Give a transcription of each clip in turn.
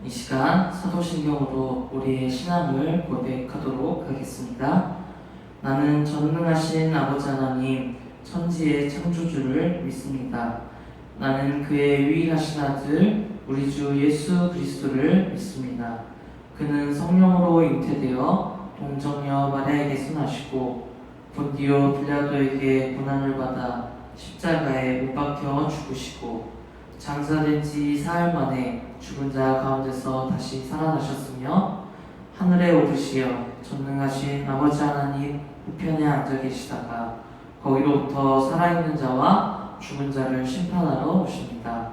이 시간 사도신경으로 우리의 신앙을 고백하도록 하겠습니다. 나는 전능하신 아버지 하나님, 천지의 창조주를 믿습니다. 나는 그의 유일하신 아들, 우리 주 예수 그리스도를 믿습니다. 그는 성령으로 잉태되어 동정녀 마리아에게서 나시고 본디오 빌라도에게 고난을 받아 십자가에 못 박혀 죽으시고 장사된 지 사흘 만에 죽은 자 가운데서 다시 살아나셨으며 하늘에 오르시어 전능하신 아버지 하나님 우편에 앉아 계시다가 거기로부터 살아있는 자와 죽은 자를 심판하러 오십니다.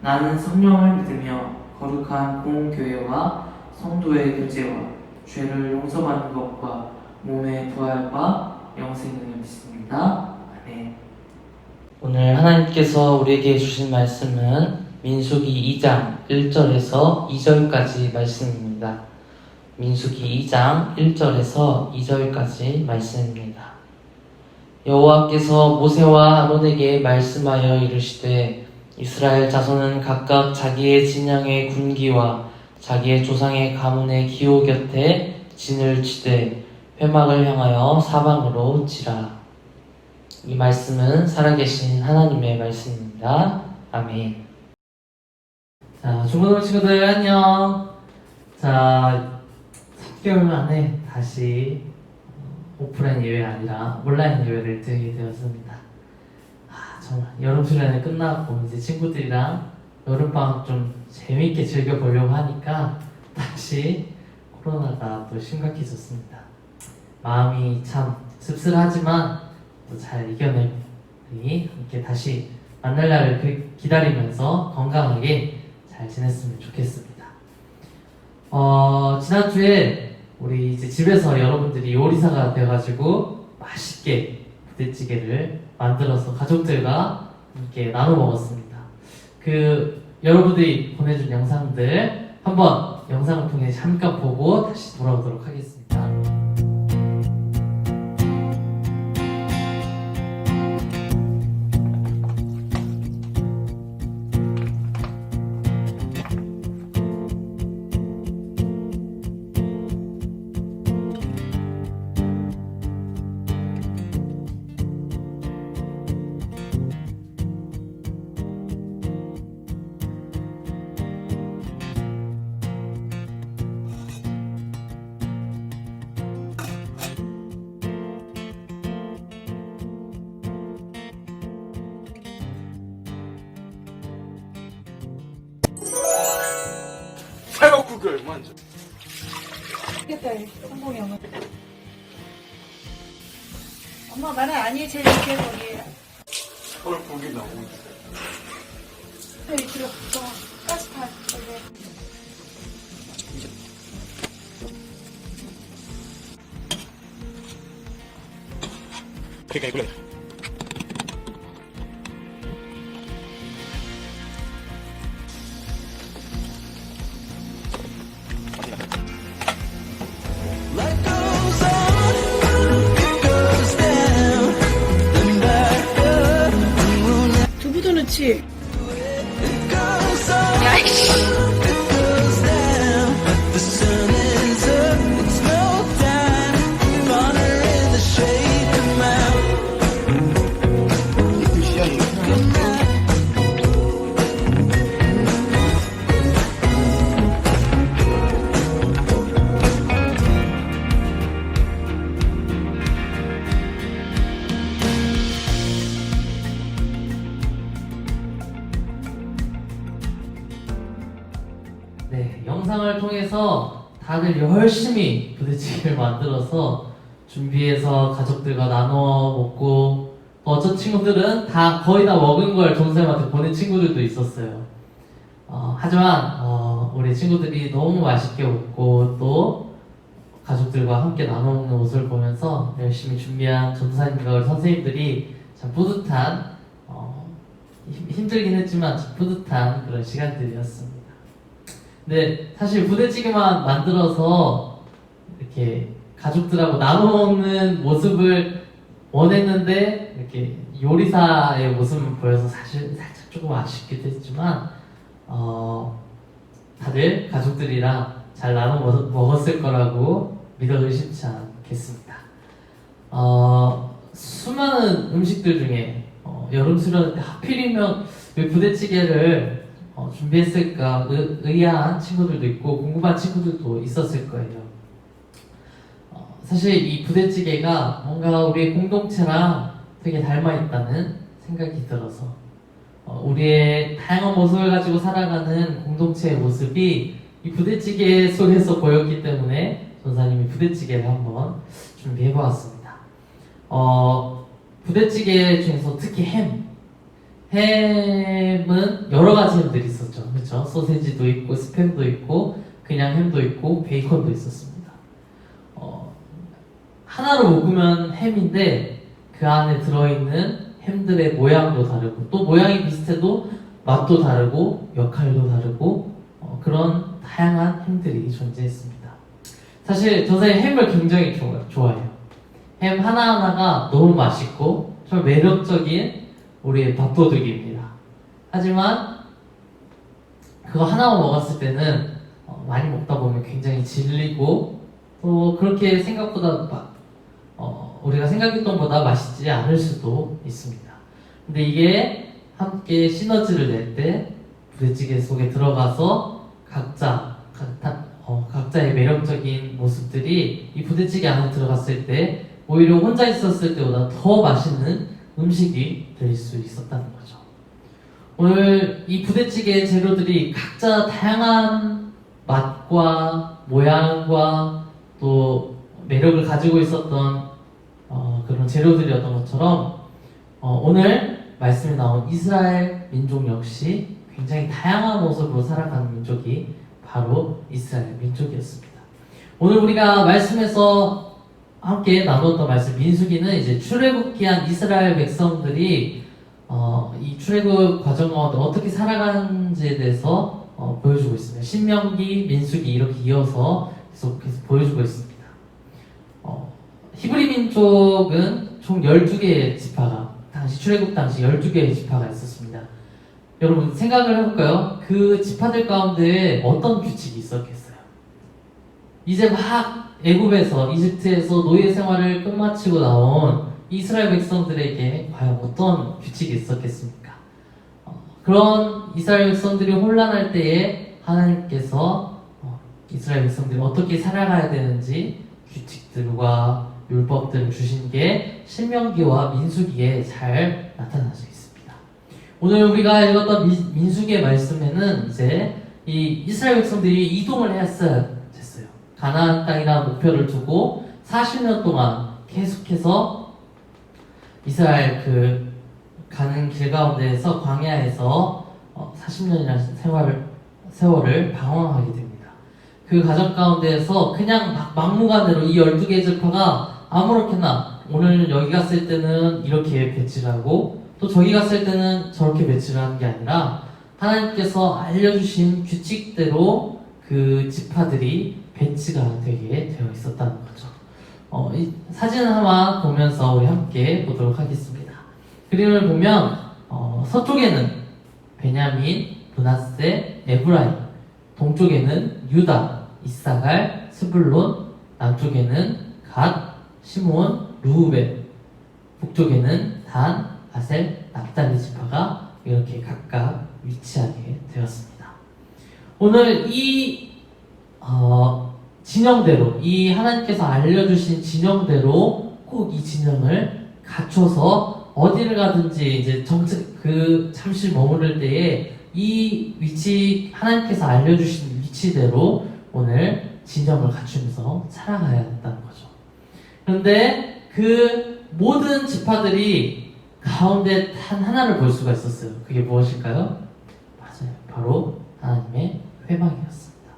나는 성령을 믿으며 거룩한 공교회와 성도의 교제와 죄를 용서받는 것과 몸의 부활과 영생을 믿습니다. 아멘. 오늘 하나님께서 우리에게 주신 말씀은 민수기 2장 1절에서 2절까지 말씀입니다. 민수기 2장 1절에서 2절까지 말씀입니다. 여호와께서 모세와 아론에게 말씀하여 이르시되 이스라엘 자손은 각각 자기의 진영의 군기와 자기의 조상의 가문의 기호 곁에 진을 치되 회막을 향하여 사방으로 치라. 이 말씀은 살아계신 하나님의 말씀입니다. 아멘. 자, 중고등부 친구들 안녕. 자, 3개월 만에 다시 오프라인 예외가 아니라 온라인 예외를 드리게 되었습니다. 정말 여름 수련회 끝나고 이제 친구들이랑 여름방학 좀 재밌게 즐겨보려고 하니까 다시 코로나가 또 심각해졌습니다. 마음이 참 씁쓸하지만 또 잘 이겨내고 우리 함께 다시 만날 날을 기다리면서 건강하게 잘 지냈으면 좋겠습니다. 지난주에 우리 이제 집에서 여러분들이 요리사가 돼가지고 맛있게 부대찌개를 만들어서 가족들과 함께 나눠 먹었습니다. 여러분들이 보내준 영상들 한번 영상을 통해 잠깐 보고 다시 돌아오도록 하겠습니다. 그게 얼마인지. 그때 성공형은 엄마 말은 아니 제일 이렇게 거기 오늘 고기 나오고 있어요. 여기 들어 가스판 여기 그러니까 이걸로. Life goes on, it goes down, then back up. 두부도 넣지. It goes on, it goes down, but the sun is up. It's no time, honor in the shade, come out. Good night. 네, 영상을 통해서 다들 열심히 부대찌개를 만들어서 준비해서 가족들과 나눠 먹고 어떤 친구들은 거의 다 먹은 걸 전선생님한테 보낸 친구들도 있었어요. 하지만 우리 친구들이 너무 맛있게 먹고 또 가족들과 함께 나눠 먹는 모습을 보면서 열심히 준비한 전도사님과 우리 선생님들이 참 뿌듯한 힘들긴 했지만 참 뿌듯한 그런 시간들이었습니다. 근데 사실 부대찌개만 만들어서 이렇게 가족들하고 나눠 먹는 모습을 원했는데 이렇게 요리사의 모습을 보여서 사실 살짝 조금 아쉽기도 했지만 다들 가족들이랑 잘 나눠 먹었을 거라고 믿어 의심치 않겠습니다. 수많은 음식들 중에 여름 수련 때 하필이면 왜 부대찌개를 준비했을까 의아한 친구들도 있고 궁금한 친구들도 있었을 거예요. 사실 이 부대찌개가 뭔가 우리의 공동체랑 되게 닮아 있다는 생각이 들어서 우리의 다양한 모습을 가지고 살아가는 공동체의 모습이 이 부대찌개 속에서 보였기 때문에 전사님이 부대찌개를 한번 준비해 보았습니다. 부대찌개 중에서 특히 햄은 여러 가지 햄들이 있었죠. 그렇죠? 소세지도 있고 스팸도 있고 그냥 햄도 있고 베이컨도 있었습니다. 하나로 묶으면 햄인데 그 안에 들어있는 햄들의 모양도 다르고 또 모양이 비슷해도 맛도 다르고 역할도 다르고 그런 다양한 햄들이 존재했습니다. 사실 저는 햄을 굉장히 좋아해요. 햄 하나하나가 너무 맛있고 좀 매력적인 우리의 밥도둑입니다. 하지만 그거 하나만 먹었을 때는 많이 먹다 보면 굉장히 질리고 또 그렇게 생각보다 우리가 생각했던 것보다 맛있지 않을 수도 있습니다. 근데 이게 함께 시너지를 낼 때 부대찌개 속에 들어가서 각자의 매력적인 모습들이 이 부대찌개 안에 들어갔을 때 오히려 혼자 있었을 때보다 더 맛있는 음식이 될 수 있었다는 거죠. 오늘 이 부대찌개 재료들이 각자 다양한 맛과 모양과 또 매력을 가지고 있었던 그런 재료들이었던 것처럼 오늘 말씀에 나온 이스라엘 민족 역시 굉장히 다양한 모습으로 살아가는 민족이 바로 이스라엘 민족이었습니다. 오늘 우리가 말씀에서 함께 나누었던 말씀 민수기는 이제 출애굽기한 이스라엘 백성들이 이 출애굽 과정 가운데 어떻게 살아가는지에 대해서 보여주고 있습니다. 신명기, 민수기 이렇게 이어서 계속해서 보여주고 있습니다. 히브리 민족은 총 12개의 지파가 출애굽 당시 12개의 지파가 있었습니다. 여러분 생각을 해볼까요? 그 지파들 가운데 어떤 규칙이 있었겠어요? 이제 막 애굽에서 이집트에서 노예 생활을 끝마치고 나온 이스라엘 백성들에게 과연 어떤 규칙이 있었겠습니까? 그런 이스라엘 백성들이 혼란할 때에 하나님께서 이스라엘 백성들이 어떻게 살아가야 되는지 규칙들과 율법들을 주신 게 신명기와 민수기에 잘 나타나져 있습니다. 오늘 우리가 읽었던 민수기의 말씀에는 이제 이 이스라엘 백성들이 이동을 했어야 됐어요. 가나안 땅이라는 목표를 두고 40년 동안 계속해서 이스라엘 그 가는 길 가운데에서 광야에서 40년이라는 세월을 방황하게 됩니다. 그 과정 가운데에서 그냥 막무가내로 이 12개의 지파가 아무렇게나 오늘 여기 갔을 때는 이렇게 배치를 하고 또 저기 갔을 때는 저렇게 배치를 하는 게 아니라 하나님께서 알려주신 규칙대로 그 지파들이 배치가 되게 되어 있었다는 거죠. 이 사진 하나 보면서 우리 함께 보도록 하겠습니다. 그림을 보면 서쪽에는 베냐민, 므낫세, 에브라임, 동쪽에는 유다, 이사갈, 스불론, 남쪽에는 갓, 시몬, 루우벤, 북쪽에는 단, 아셀, 납달리 지파가 이렇게 각각 위치하게 되었습니다. 오늘 이 진영대로, 이 하나님께서 알려주신 진영대로 꼭 이 진영을 갖춰서 어디를 가든지 이제 잠시 머무를 때에 이 위치, 하나님께서 알려주신 위치대로 오늘 진영을 갖추면서 살아가야 한다는 거죠. 그런데 그 모든 지파들이 가운데 단 하나를 볼 수가 있었어요. 그게 무엇일까요? 맞아요. 바로 하나님의 회막이었습니다.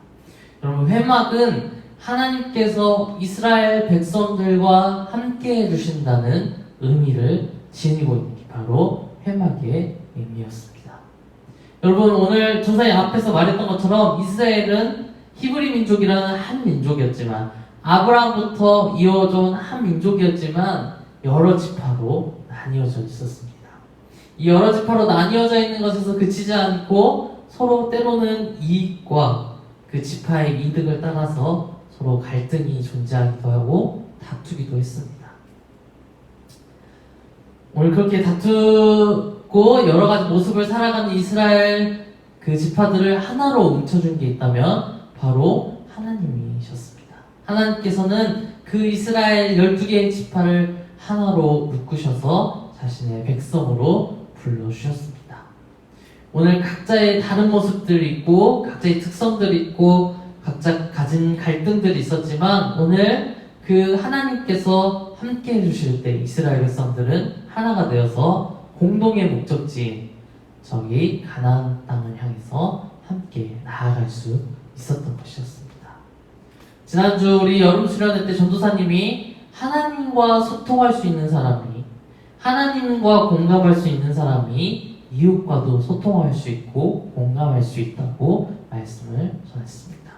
여러분, 회막은 하나님께서 이스라엘 백성들과 함께 해주신다는 의미를 지니고 있는 게 바로 회막의 의미였습니다. 여러분, 오늘 조사의 앞에서 말했던 것처럼 이스라엘은 히브리 민족이라는 한 민족이었지만 아브라함부터 이어져 온 한 민족이었지만 여러 지파로 나뉘어져 있었습니다. 이 여러 지파로 나뉘어져 있는 것에서 그치지 않고 서로 때로는 이익과 그 지파의 이득을 따라서 서로 갈등이 존재하기도 하고 다투기도 했습니다. 오늘 그렇게 다투고 여러 가지 모습을 살아가는 이스라엘 그 지파들을 하나로 뭉쳐준 게 있다면 바로 하나님이셨습니다. 하나님께서는 그 이스라엘 12개의 지파를 하나로 묶으셔서 자신의 백성으로 불러주셨습니다. 오늘 각자의 다른 모습들이 있고 각자의 특성들이 있고 각자 가진 갈등들이 있었지만 오늘 그 하나님께서 함께 해주실 때 이스라엘 백성들은 하나가 되어서 공동의 목적지인 저기 가나안 땅을 향해서 함께 나아갈 수 있었던 것이었습니다. 지난주 우리 여름 수련회 때 전도사님이 하나님과 소통할 수 있는 사람이, 하나님과 공감할 수 있는 사람이 이웃과도 소통할 수 있고 공감할 수 있다고 말씀을 전했습니다.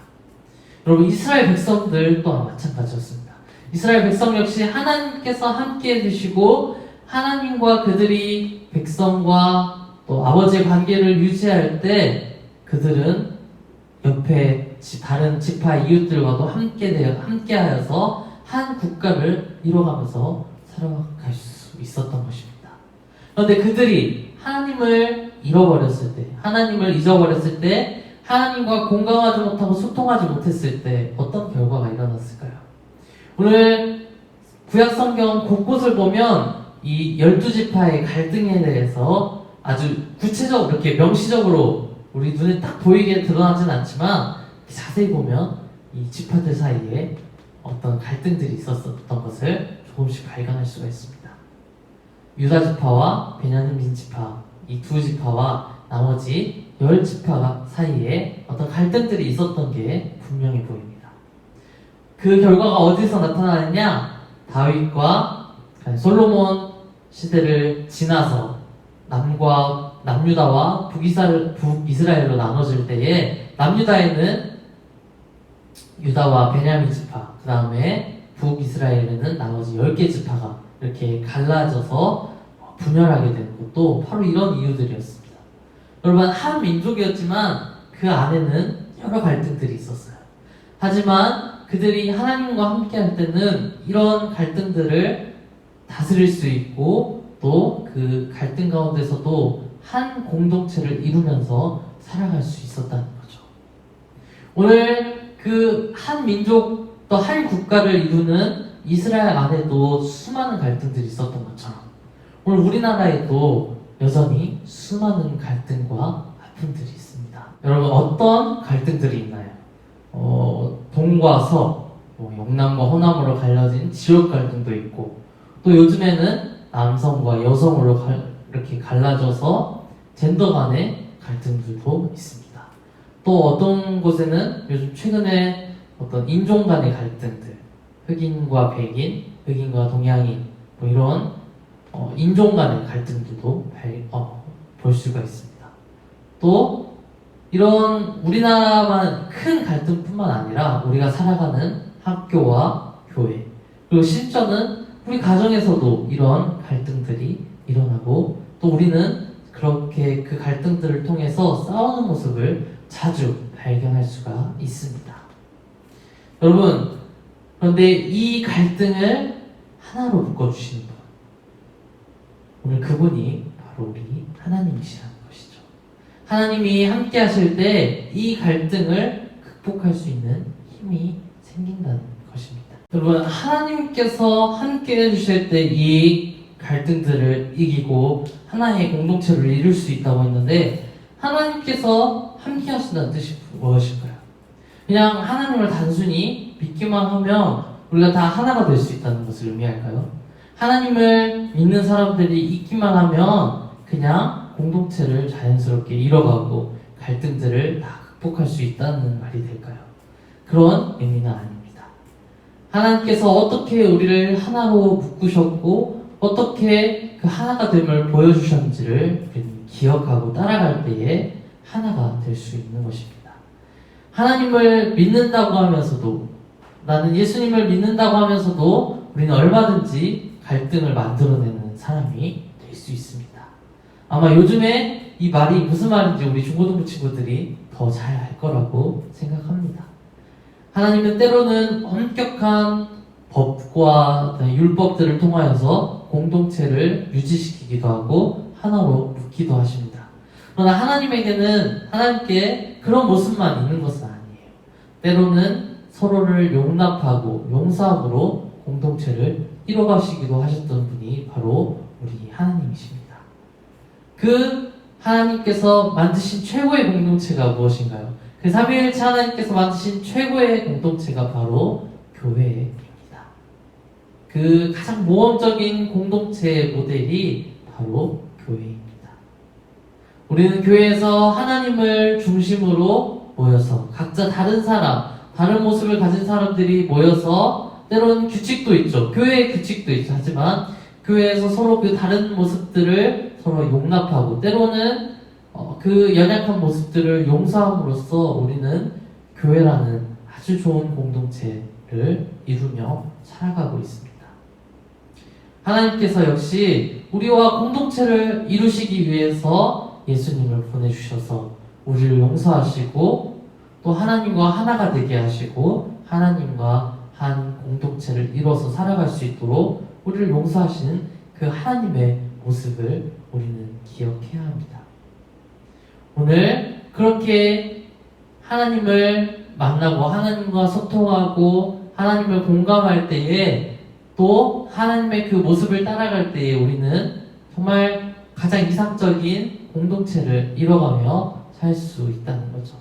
여러분, 이스라엘 백성들 또한 마찬가지였습니다. 이스라엘 백성 역시 하나님께서 함께 해주시고 하나님과 그들이 백성과 또 아버지의 관계를 유지할 때 그들은 옆에 다른 지파 이웃들과도 함께하여서 한 국가를 이뤄가면서 살아갈 수 있었던 것입니다. 그런데 그들이 하나님을 잃어버렸을 때, 하나님을 잊어버렸을 때, 하나님과 공감하지 못하고 소통하지 못했을 때 어떤 결과가 일어났을까요? 오늘 구약성경 곳곳을 보면 이 12지파의 갈등에 대해서 아주 구체적으로 이렇게 명시적으로 우리 눈에 딱 보이게 드러나진 않지만 자세히 보면 이 지파들 사이에 어떤 갈등들이 있었던 것을 조금씩 발견할 수가 있습니다. 유다 지파와 베냐민 지파, 이 두 지파와 나머지 10지파 사이에 어떤 갈등들이 있었던 게 분명히 보입니다. 그 결과가 어디서 나타나느냐? 다윗과 솔로몬 시대를 지나서 남유다와 북이스라엘로 나눠질 때에 남유다에는 유다와 베냐민 지파, 그 다음에 북이스라엘에는 나머지 10개 지파가 이렇게 갈라져서 분열하게 되는 것도 바로 이런 이유들이었습니다. 여러분, 한 민족이었지만 그 안에는 여러 갈등들이 있었어요. 하지만 그들이 하나님과 함께 할 때는 이런 갈등들을 다스릴 수 있고 또 그 갈등 가운데서도 한 공동체를 이루면서 살아갈 수 있었다는 거죠. 오늘 그 한 민족 또 한 국가를 이루는 이스라엘 안에도 수많은 갈등들이 있었던 것처럼 오늘 우리나라에도 여전히 수많은 갈등과 아픔들이 있습니다. 여러분 어떤 갈등들이 있나요? 동과 서, 영남과 호남으로 갈라진 지역 갈등도 있고, 또 요즘에는 남성과 여성으로 이렇게 갈라져서 젠더 간의 갈등들도 있습니다. 또 어떤 곳에는 요즘 최근에 어떤 인종 간의 갈등들, 흑인과 백인, 흑인과 동양인, 뭐 이런 인종 간의 갈등들도 볼 수가 있습니다. 또 이런 우리나라만 큰 갈등뿐만 아니라 우리가 살아가는 학교와 교회, 그리고 심지어는 우리 가정에서도 이런 갈등들이 일어나고, 또 우리는 그렇게 그 갈등들을 통해서 싸우는 모습을 자주 발견할 수가 있습니다. 여러분, 그런데 이 갈등을 하나로 묶어주시는 분, 오늘 그분이 바로 우리 하나님이시라는 것이죠. 하나님이 함께 하실 때 이 갈등을 극복할 수 있는 힘이 생긴다는 것입니다. 여러분, 하나님께서 함께 해주실 때 이 갈등들을 이기고 하나의 공동체를 이룰 수 있다고 했는데, 하나님께서 함께 하신다는 뜻이 무엇일까요? 그냥 하나님을 단순히 믿기만 하면 우리가 다 하나가 될 수 있다는 것을 의미할까요? 하나님을 믿는 사람들이 있기만 하면 그냥 공동체를 자연스럽게 이뤄가고 갈등들을 다 극복할 수 있다는 말이 될까요? 그런 의미는 아닙니다. 하나님께서 어떻게 우리를 하나로 묶으셨고 어떻게 그 하나가 됨을 보여주셨는지를 우리는 기억하고 따라갈 때에 하나가 될 수 있는 것입니다. 하나님을 믿는다고 하면서도, 나는 예수님을 믿는다고 하면서도 우리는 얼마든지 갈등을 만들어내는 사람이 될 수 있습니다. 아마 요즘에 이 말이 무슨 말인지 우리 중고등부 친구들이 더 잘 알 거라고 생각합니다. 하나님은 때로는 엄격한 법과 율법들을 통하여서 공동체를 유지시키기도 하고 하나로 묶기도 하십니다. 그러나 하나님에게는 하나님께 그런 모습만 있는 것은 아니에요. 때로는 서로를 용납하고 용서함으로 공동체를 이뤄가시기도 하셨던 분이 바로 우리 하나님이십니다. 그 하나님께서 만드신 최고의 공동체가 무엇인가요? 그 삼위일체 하나님께서 만드신 최고의 공동체가 바로 교회입니다. 그 가장 모범적인 공동체의 모델이 바로 교회입니다. 우리는 교회에서 하나님을 중심으로 모여서 각자 다른 사람, 다른 모습을 가진 사람들이 모여서, 때로는 규칙도 있죠. 교회의 규칙도 있죠. 하지만 교회에서 서로 그 다른 모습들을 서로 용납하고, 때로는 그 연약한 모습들을 용서함으로써 우리는 교회라는 아주 좋은 공동체를 이루며 살아가고 있습니다. 하나님께서 역시 우리와 공동체를 이루시기 위해서 예수님을 보내주셔서 우리를 용서하시고, 또 하나님과 하나가 되게 하시고 하나님과 한 공동체를 이뤄서 살아갈 수 있도록 우리를 용서하시는 그 하나님의 모습을 우리는 기억해야 합니다. 오늘 그렇게 하나님을 만나고 하나님과 소통하고 하나님을 공감할 때에, 또 하나님의 그 모습을 따라갈 때에 우리는 정말 가장 이상적인 공동체를 이뤄가며 살 수 있다는 거죠.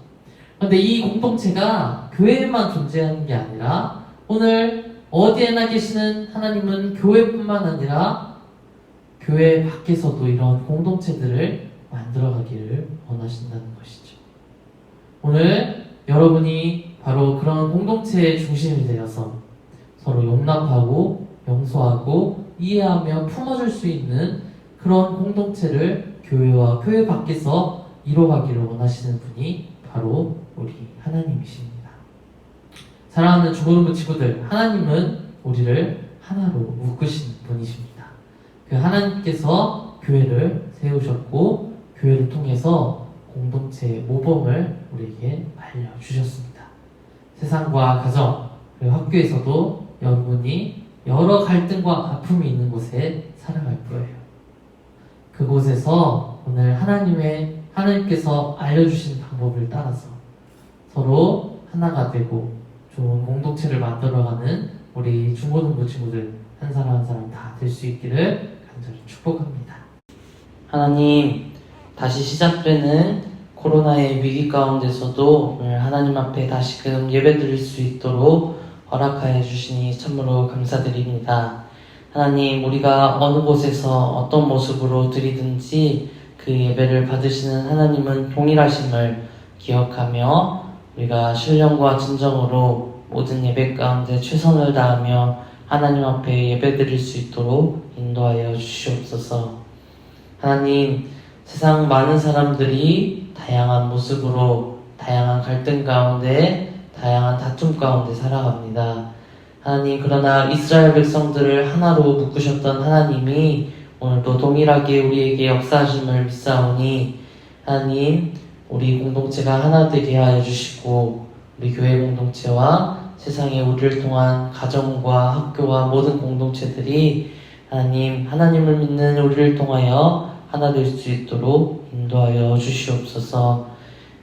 그런데 이 공동체가 교회에만 존재하는 게 아니라, 오늘 어디에나 계시는 하나님은 교회뿐만 아니라 교회 밖에서도 이런 공동체들을 만들어가기를 원하신다는 것이죠. 오늘 여러분이 바로 그런 공동체의 중심이 되어서 서로 용납하고 용서하고 이해하며 품어줄 수 있는 그런 공동체를 교회와 교회 밖에서 이뤄가기를 원하시는 분이 바로 우리 하나님이십니다. 사랑하는 중고등부 친구들, 하나님은 우리를 하나로 묶으시는 분이십니다. 그 하나님께서 교회를 세우셨고 교회를 통해서 공동체의 모범을 우리에게 알려주셨습니다. 세상과 가정, 그리고 학교에서도 여러분이 여러 갈등과 아픔이 있는 곳에 살아갈 거예요. 그곳에서 오늘 하나님께서 알려주신 방법을 따라서 서로 하나가 되고 좋은 공동체를 만들어가는 우리 중고등부 친구들 한 사람 한 사람 다 될 수 있기를 간절히 축복합니다. 하나님, 다시 시작되는 코로나의 위기 가운데서도 오늘 하나님 앞에 다시금 예배드릴 수 있도록 허락하여 주시니 참으로 감사드립니다. 하나님, 우리가 어느 곳에서 어떤 모습으로 드리든지 그 예배를 받으시는 하나님은 동일하심을 기억하며 우리가 신령과 진정으로 모든 예배 가운데 최선을 다하며 하나님 앞에 예배드릴 수 있도록 인도하여 주시옵소서. 하나님, 세상 많은 사람들이 다양한 모습으로 다양한 갈등 가운데 다양한 다툼 가운데 살아갑니다. 하나님, 그러나 이스라엘 백성들을 하나로 묶으셨던 하나님이 오늘도 동일하게 우리에게 역사하심을 믿사오니 하나님, 우리 공동체가 하나 되게 하여 주시고 우리 교회 공동체와 세상에 우리를 통한 가정과 학교와 모든 공동체들이 하나님, 하나님을 믿는 우리를 통하여 하나 될 수 있도록 인도하여 주시옵소서.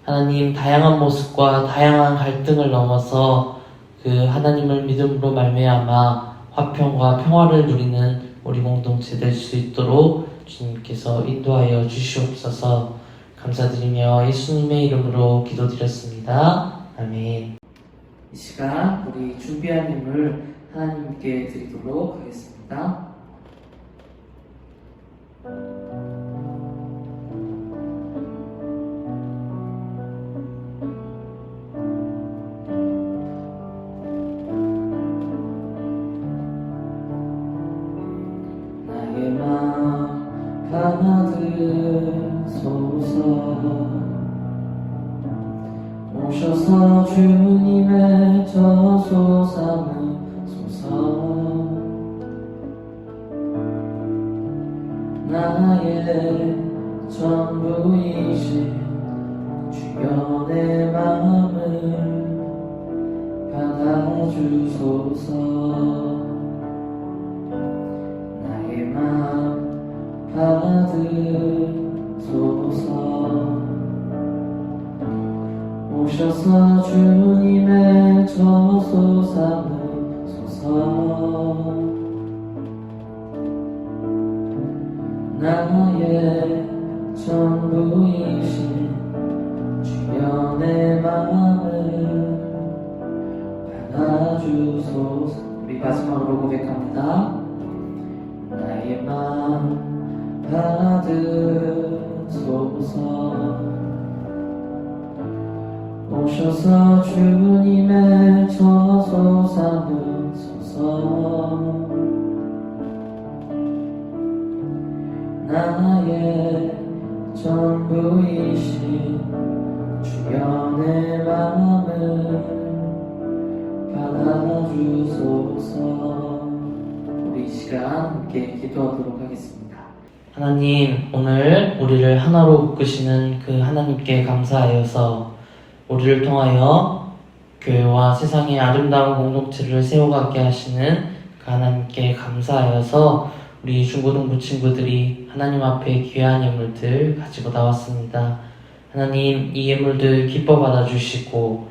하나님, 다양한 모습과 다양한 갈등을 넘어서 그 하나님을 믿음으로 말미암아 화평과 평화를 누리는 우리 공동체 될 수 있도록 주님께서 인도하여 주시옵소서. 감사드리며 예수님의 이름으로 기도드렸습니다. 아멘. 이 시간 우리 준비한 힘을 하나님께 드리도록 하겠습니다. 나의 마음 감아드소서. 오셔서 주님의 저소 삼으소서. 나의 전부이신 주여 내 마음을 받아주소서. 나의 마음 받으소서. 오셔서 주님의 저소 삼으소서. 나의 전부이신 주여 내 마음을 받아주소서. 우리 마지막으로 고백합니다. 나의 마음 받으소서. 오셔서 주님의 저소 삼으소서. 나의 전부이신 주여 내 마음을 받아주소서. 우리 이 시간 함께 기도하도록 하겠습니다. 하나님, 오늘 우리를 하나로 묶으시는 그 하나님께 감사하여서 우리를 통하여 교회와 세상의 아름다운 공동체를 세워가게 하시는 그 하나님께 감사하여서 우리 중고등부 친구들이 하나님 앞에 귀한 예물들 가지고 나왔습니다. 하나님, 이 예물들 기뻐 받아주시고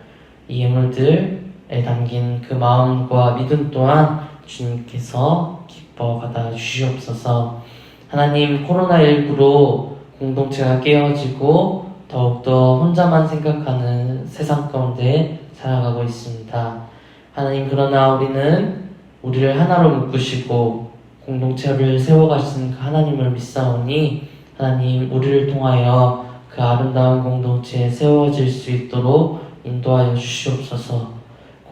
이 예물들에 담긴 그 마음과 믿음 또한 주님께서 기뻐 받아주시옵소서. 하나님, 코로나19로 공동체가 깨어지고 더욱더 혼자만 생각하는 세상 가운데 살아가고 있습니다. 하나님, 그러나 우리는 우리를 하나로 묶으시고 공동체를 세워가신 그 하나님을 믿사오니 하나님, 우리를 통하여 그 아름다운 공동체에 세워질 수 있도록 인도하여 주시옵소서.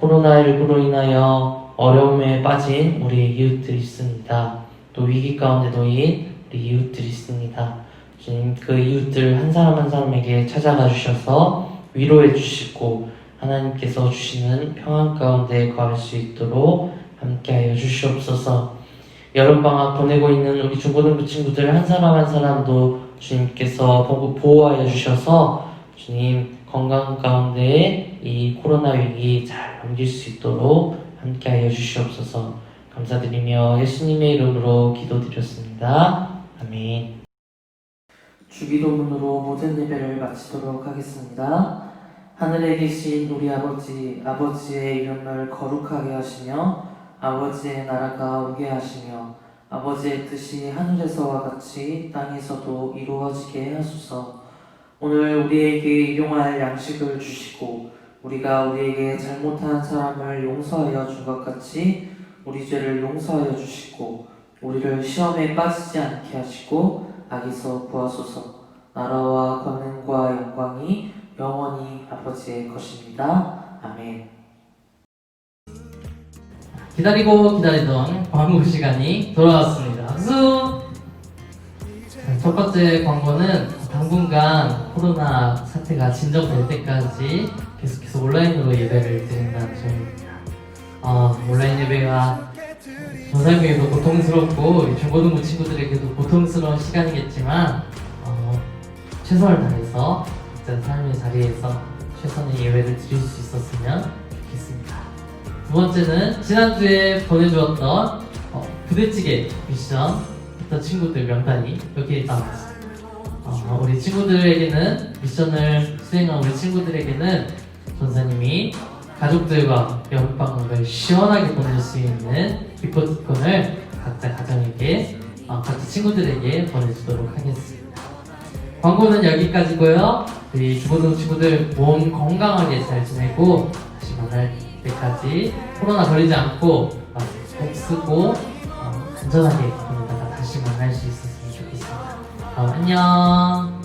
코로나19로 인하여 어려움에 빠진 우리 이웃들이 있습니다. 또 위기 가운데 놓인 우리 이웃들이 있습니다. 주님, 그 이웃들 한 사람 한 사람에게 찾아가 주셔서 위로해 주시고 하나님께서 주시는 평안 가운데 거할 수 있도록 함께하여 주시옵소서. 여름방학 보내고 있는 우리 중고등부 친구들 한 사람 한 사람도 주님께서 보호하여 주셔서 주님 건강 가운데 이 코로나 위기 잘 넘길 수 있도록 함께하여 주시옵소서. 감사드리며 예수님의 이름으로 기도드렸습니다. 아멘. 주기도문으로 모든 예배를 마치도록 하겠습니다. 하늘에 계신 우리 아버지, 아버지의 이름을 거룩하게 하시며 아버지의 나라가 오게 하시며 아버지의 뜻이 하늘에서와 같이 땅에서도 이루어지게 하소서. 오늘 우리에게 일용할 양식을 주시고 우리가 우리에게 잘못한 사람을 용서하여 준 것 같이 우리 죄를 용서하여 주시고 우리를 시험에 빠지지 않게 하시고 악에서 구하소서. 나라와 권능과 영광이 영원히 아버지의 것입니다. 아멘. 기다리고 기다리던 광고 시간이 돌아왔습니다. 박수! 첫 번째 광고는 당분간 코로나 사태가 진정될 때까지 계속해서 온라인으로 예배를 드린다는 점입니다. 온라인 예배가 전사님에게도 고통스럽고 중고등부 친구들에게도 고통스러운 시간이겠지만 최선을 다해서 각자 삶의 자리에서 최선의 예배를 드릴 수 있었으면 좋겠습니다. 두 번째는 지난주에 보내주었던 부대찌개 미션 했던 친구들 명단이 여기에 나왔습니다. 우리 친구들에게는 미션을 수행한 우리 친구들에게는 전사님이 가족들과 여름방학을 시원하게 보낼 수 있는 기프티콘을 각자 가정에게 각자 친구들에게 보내주도록 하겠습니다. 광고는 여기까지고요. 우리 중고등 친구들 몸 건강하게 잘 지내고 다시 만날 때까지 코로나 걸리지 않고 마스크 꼭 쓰고 안전하게 보내다가 다시 만날 수 있었으면 좋겠습니다. 그럼 안녕.